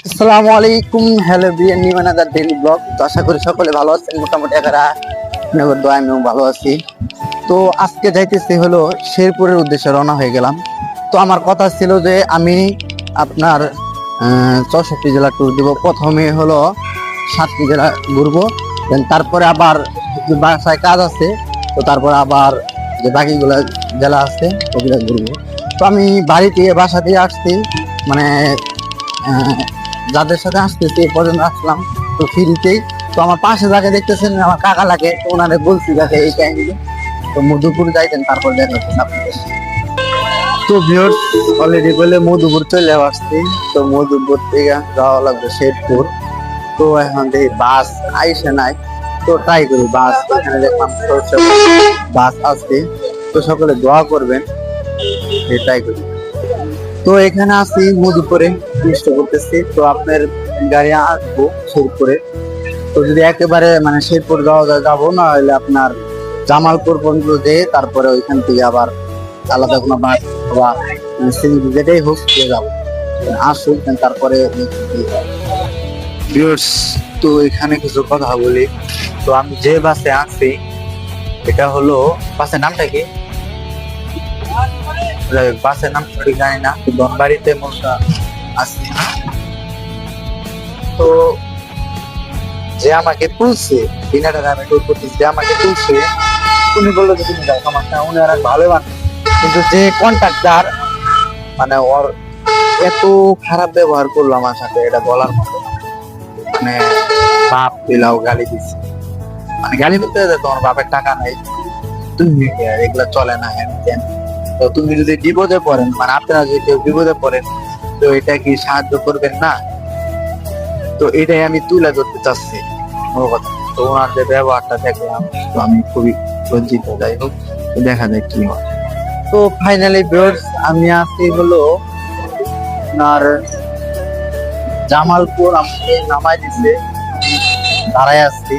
আসসালামু আলাইকুম, হ্যালো বিয়ার new another daily blog. তো আশা করি সকলে ভালো আছেন, মোটামুটি একারা নগর দোয়া আমিও ভালো আছি। তো আজকে যাইতেছি হলো শেরপুরের উদ্দেশ্যে রওনা হয়ে গেলাম। তো আমার কথা ছিল যে আমি আপনার 64 জেলা ট্যুর দিব। প্রথমে হলো 7টি জেলা ঘুরবো, তারপরে আবার বাসায় কাজ আছে, তো তারপরে আবার যে বাকিগুলা জেলা আছে ওগুলা ঘুরবো। তো আমি বাড়ি থেকে বাসা দিয়ে আসছি, মানে যাদের সাথে আসতেছি এই পর্যন্ত আসলাম তো ফ্রিতেই। তো আমার পাশে যাকে দেখতেছেন আমার কাকা লাগে, তো ওনারে বলছি যাকে এই কাহিনী। তো মধুপুর যাইতেন, তারপর দেখা হচ্ছে আপনাদের। তো ভিউয়ার্স অলরেডি বলে মধুপুর চলে আসছি। তো মধুপুর থেকে যাওয়া লাগবে শেরপুর। তো এখন দেখি বাস আইসে নাই, তো ট্রাই করি বাস। এখানে দেখলাম বাস আসছে, তো সকলে দোয়া করবেন, ট্রাই করি। তো এখানে আছি মধুপুরে, চেষ্টা করতেছি। তো আপনার গাড়ি আসবো শেরপুরে। তো যদি একেবারে মানে শেরপুর যাবো না হলে আপনার জামালপুর পর্যন্ত যেয়ে তারপরে ওইখান থেকে আবার আলাদা কোনো বাস বা যেটাই হোক যাবো, আসুন তারপরে। তো এখানে কিছু কথা বলি। তো আমি যে বাসে আছি এটা হলো, বাসের নামটা কি, বাসের নাম সঠিক জানি না, বাড়িতে মনটা আসছে। তো যে আমাকে তুলছে বিনা টাকা আমি ট্যুর করতেছি, যে আমাকে তুলছে উনি বললো যে তুমি যাও, সমস্যা উনি আর ভালো মানুষ। কিন্তু যে কন্ট্রাক্টর মানে ওর এত খারাপ ব্যবহার করলো আমার সাথে, এটা বলার মতো। মানে বাপ দিলাও গালি দিচ্ছে, মানে গালি বলতে তোমার বাপের টাকা নাই, তুমি এগুলা চলে না হ্যান ত্যান। তো তুমি যদি বিপদে পড়েন, মানে আপনারা যদি কেউ বিপদে পড়েন, তো এটা কি সাহায্য করবেন না? তো এটাই আমি তুলে ধরতে চাচ্ছি ওর কথা। তো ওনার যে ব্যবহারটা দেখলাম, তো আমি খুবই লজ্জিত। যাই হোক, দেখা যায় কি হয়। তো ফাইনালি ভিউয়ার্স আমি আছি হলো আপনার জামালপুর, আমাকে নামাই দিছে, দাঁড়ায় আসছি।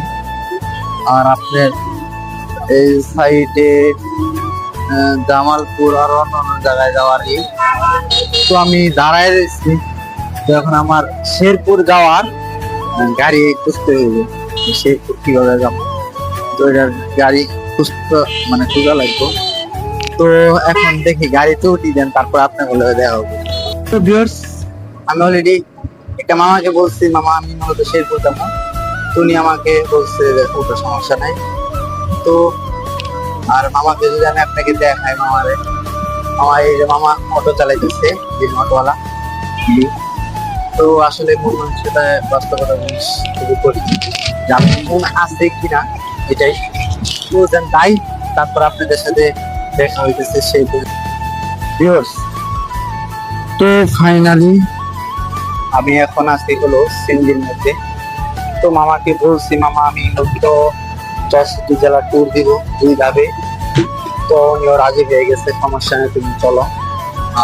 আর আপনার এই সাইডে জামালপুর আর অন্য অন্য জায়গায় যাওয়ার। তো আমি দাঁড়ায় রয়েছি। তো এখন আমার শেরপুর যাওয়ার গাড়ি খুঁজতে হইবে, শেরপুর কিভাবে যাবো। তো এটার গাড়ি খুঁজতে মানে খোঁজা লাগবে। তো এখন দেখি গাড়িতে উঠি দেন, তারপর আপনার বলে দেওয়া হবে। তো ভিউয়ার্স আমি অলরেডি একটা মামাকে বলছি, মামা আমি মূলত শেরপুর যাবো। উনি আমাকে বলছে ওটা সমস্যা নাই। তো আর মামাকে যদি আমি আপনাকে দেখাই, মামারে, মামা এই যে মামা অটো চালাইতেছে, যিনি অটোওয়ালা। তো আসলে মন মানুষটা বাস্তবতা জিনিস খুবই করি, যে আপনি মন আছে কিনা এটাই বুঝেন। তাই তারপর আপনাদের সাথে দেখা হইতেছে সেই ভিউয়ার্স। তো ফাইনালি আমি এখন আছি হলো সিঙ্গির মধ্যে। তো মামাকে বলছি, মামা আমি তো 64 জেলা ট্যুর দিব 2 ধাপে। তো উনিও রাজি হয়ে গেছে, সমস্যা নেই, তুমি চলো।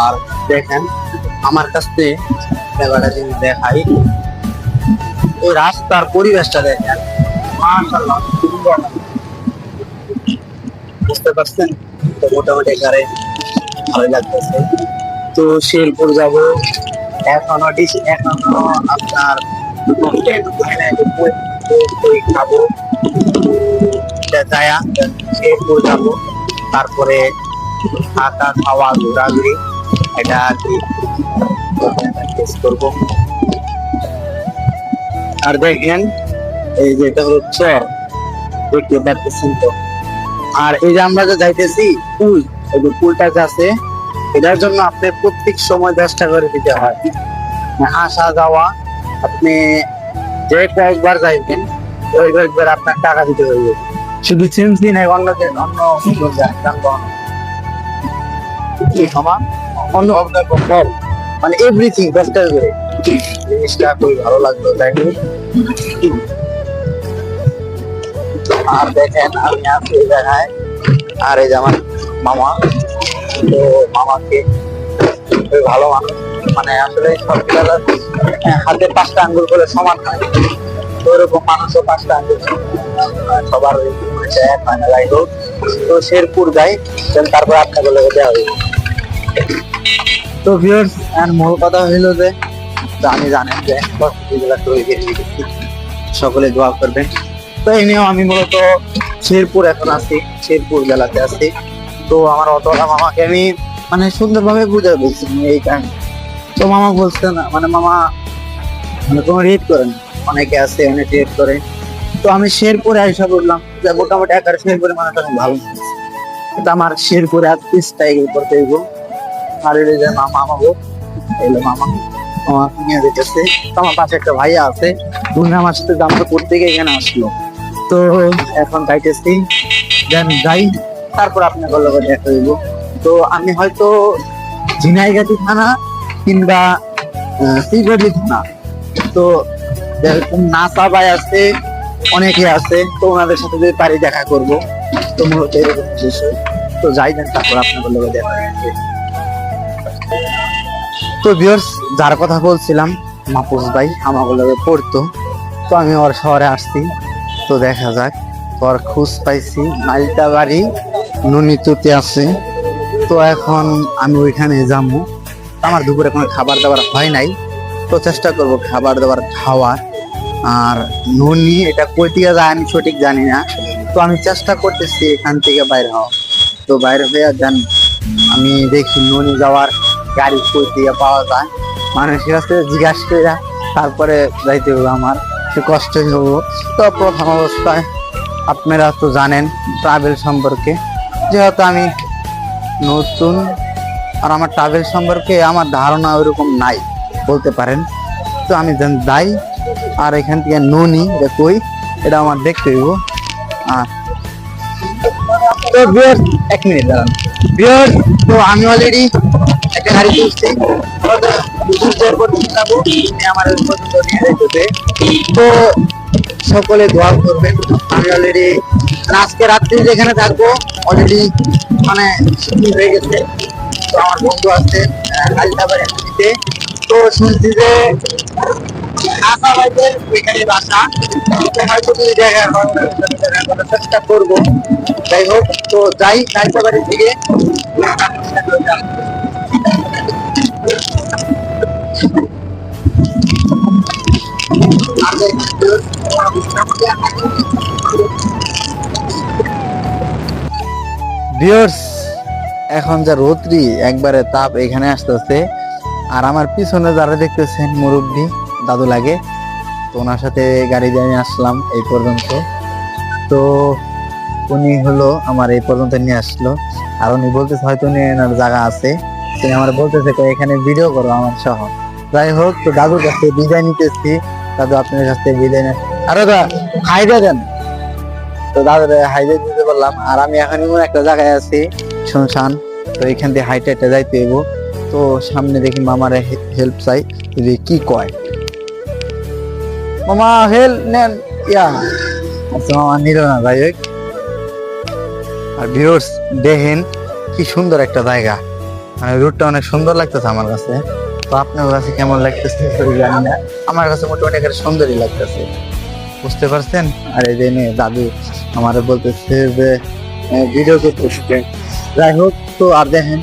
আর দেখেন আমার কাছে ব্যাপারটা যদি দেখাই, এই রাস্তার পরিবেশটা দেখেন, মাশাআল্লাহ সুন্দর। বুঝতে পারছেন? তো মোটামুটি এখানে ভালো লাগতেছে। তো শেরপুর যাব এখনো আপনার খাবো যায়া শেরপুর যাবো, তারপরে থাকা খাওয়া ঘোরাঘুরি এটা আর কি করবো। আর দেখেন এই যে এটা হচ্ছে দেখতে পাচ্ছেন তো। আর এই যে আমরা যে যাইতেছি পুল, এই যে পুলটা যে আছে, এটার জন্য আপনি প্রত্যেক সময় 10 টাকা করে দিতে হয়। আসা যাওয়া আপনি যে কয়েকবার যাইবেন ওই কয়েকবার আপনার টাকা দিতে হইবে। শুধু সিএনজি নাই, অন্য যানবাহন অন্য মানে এভরিথিং 10 টাকা করে। জিনিসটা খুবই ভালো লাগলো। দেখুন আর দেখেন আমি আছি এই জায়গায়, আর এই যে আমার মামা। তো মামাকে খুবই ভালো মানুষ, মানে আসলে সব হাতে 5টা আঙ্গুল করে সমান হয়, তো ওরকম মানুষও 5টা আঙ্গুল সবার এক হয় না। যাই হোক, তো শেরপুর যাই, তারপর আপনাকে বলে দেওয়া হইব। তো ভিউয়ার্স আর মূল কথা হইলো যে তো আমি জানেন যে সকলে দোয়া করবেন। তো এই নিয়েও আমি মূলত শেরপুর এখন আছি, শেরপুর জেলাতে আছি। তো আমার অতটা মামাকে আমি মানে সুন্দরভাবে বুঝে বলছি এই কারণে। তো মামা বলছে না, মানে মামা মানে কোনো রেট করে না, অনেকে আছে অনেক রেট করে। তো আমি শেরপুরে আইসা বললাম যে মোটামুটি একার শেরপুরে মানুষ অনেক ভালো মানুষ। কিন্তু আমার শেরপুরে আর স্টাইল করতে হইব। আর এই যে মামা আমাকে এলো, মামা আমাকে নিয়ে যেতেছে। তো আমার পাশে একটা ভাইয়া আছে, উনি আমার সাথে দাম করতে গিয়ে এখানে আসলো। তো এখন যাইতেছি, দেন যাই, তারপর আপনার গল্প দেখা হইব। তো আমি হয়তো ঝিনাইগাতি থানা কিংবা শ্রীগড়ি থানা, তো যেরকম নাসা ভাই আছে, অনেকে আছে, তো ওনাদের সাথে যদি পারি দেখা করব। তো মূলত এরকম বিষয়। তো যাই দেন, তারপর আপনার গল্প দেখা হইবে। তো ভিউয়ার্স, যার কথা বলছিলাম মাহফুজ ভাই আমাকে পড়তো, তো আমি ওর শহরে আসছি। তো দেখা যাক, ওর খোঁজ পাইছি মালটা বাড়ি নুনিতুতে আছে। তো এখন আমি ওইখানে যাবো। আমার দুপুরে কোনো খাবার দাবার হয় নাই, তো চেষ্টা করব খাবার দাবার খাওয়ার। আর নুনি এটা কই থেকে যায় আমি সঠিক জানি না, তো আমি চেষ্টা করতেছি এখান থেকে বাইরে হওয়া। তো বাইরে হয়ে যান, আমি দেখি নুনি যাওয়ার গাড়ি কই থেকে পাওয়া যায়, মানুষের কাছে জিজ্ঞাসা করে তারপরে যাইতে হবে। আমার সে কষ্টই হবো। তো প্রথম অবস্থায় আপনারা তো জানেন ট্রাভেল সম্পর্কে, যেহেতু আমি নতুন, আর আমার ট্রাভেল সম্পর্কে আমার ধারণা ওইরকম নাই বলতে পারেন। তো আমি যাই, আর এখান থেকে নুনি কই এটা আমার দেখতে হইব। তো ভিউয়ার্স, এক মিনিট দাঁড়ান ভিউয়ার্স। তো আমি অলরেডি একটা গাড়ি তুলছি, আমার পর্যন্ত নিয়ে যাইতেছে। তো সকলে দোয়া করবেন। আমি অলরেডি আজকে রাত্রি যেখানে থাকবো অলরেডি মানে শুটিং হয়ে গেছে। তো আমার বন্ধু আছে কালিদাবাড়ি, তো শুনছি যে আশা ভাইদের ওইখানে বাসা, হয়তো যদি দেখা করার চেষ্টা করবো। যাই হোক, তো যাই কালিদাবাড়ি থেকে। ভিউয়ার্স, এখন যা রোদ্রি একবারে তাপ এখানে আসতেছে, আর আমার পিছনে যারা দেখতেছেন মুরব্বী দাদু লাগে, তো ওনার সাথে গাড়ি দিয়ে আমি আসলাম এই পর্যন্ত। তো উনি হলো আমার এই পর্যন্ত নিয়ে আসলো, আর উনি বলতেছে হয়তো উনি এনার জায়গা আছে, তিনি আমার বলতেছে এখানে ভিডিও করো আমার সহ। যাই হোক, তো দাদুর কাছে বিদায় নিতেছি। দাদু আপনার কাছ থেকে বিদায় নেন, আরো দা হাইডা দেন। তো দাদুর হাইডে দিতে বললাম, আর আমি এখন এমন একটা জায়গায় আছি শুনশান, তো এখান থেকে হাইটে হাইটে যাইতে হইব। তো সামনে দেখি মামার হেল্প চাই, যদি কি কয় মামা হেল্প নেন ইয়া। আচ্ছা মামা নিল না। যাই হোক, আর ভিউয়ার্স দেখেন কি সুন্দর একটা জায়গা, মানে রুটটা অনেক সুন্দর লাগতেছে আমার কাছে। তো আপনার কাছে কেমন লাগতেছে জানি না, আমার কাছে মোটামুটি একটা সুন্দরই লাগতেছে, বুঝতে পারছেন। আর এই যে দাদু আমার বলতেছে যে ভিডিও করতেছে। যাই হোক, তো আর দেখেন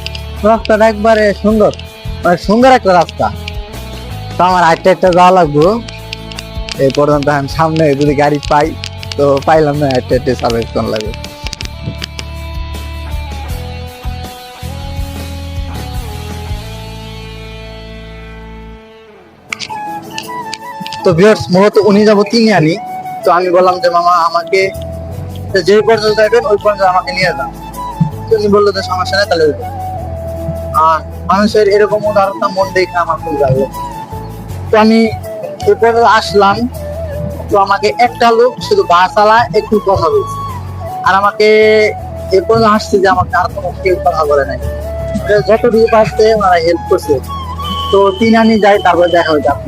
রাস্তাটা একবারে সুন্দর, মানে সুন্দর একটা রাস্তা। তো আমার একটা একটা যাওয়া লাগবো এই পর্যন্ত। আমি সামনে যদি গাড়ি পাই, তো পাইলাম না, একটা একটা সার্ভিস কোন লাগবে। তো ভিউয়ার্স, মূলত উনি যাবো তিনি আনি। তো আমি বললাম যে মামা আমাকে যে পর্যন্ত যাবেন ওই পর্যন্ত আমাকে নিয়ে যান। উনি বললো যে সমস্যা নেই, তাহলে আর মানুষের এরকম উদাহরণটা মন দেখে আমার খুব ভালো লাগলো। তো আমি এরপরে আসলাম, তো আমাকে একটা লোক শুধু বাস চালায় একটু কথা বলছে, আর আমাকে এরপরে আসছে যে আমাকে আর কোনো কেউ কথা বলে নাই, যতটুকু পারছে ওনারা হেল্প করছে। তো তিন আনি যাই, তারপর দেখা হয়ে যাবে।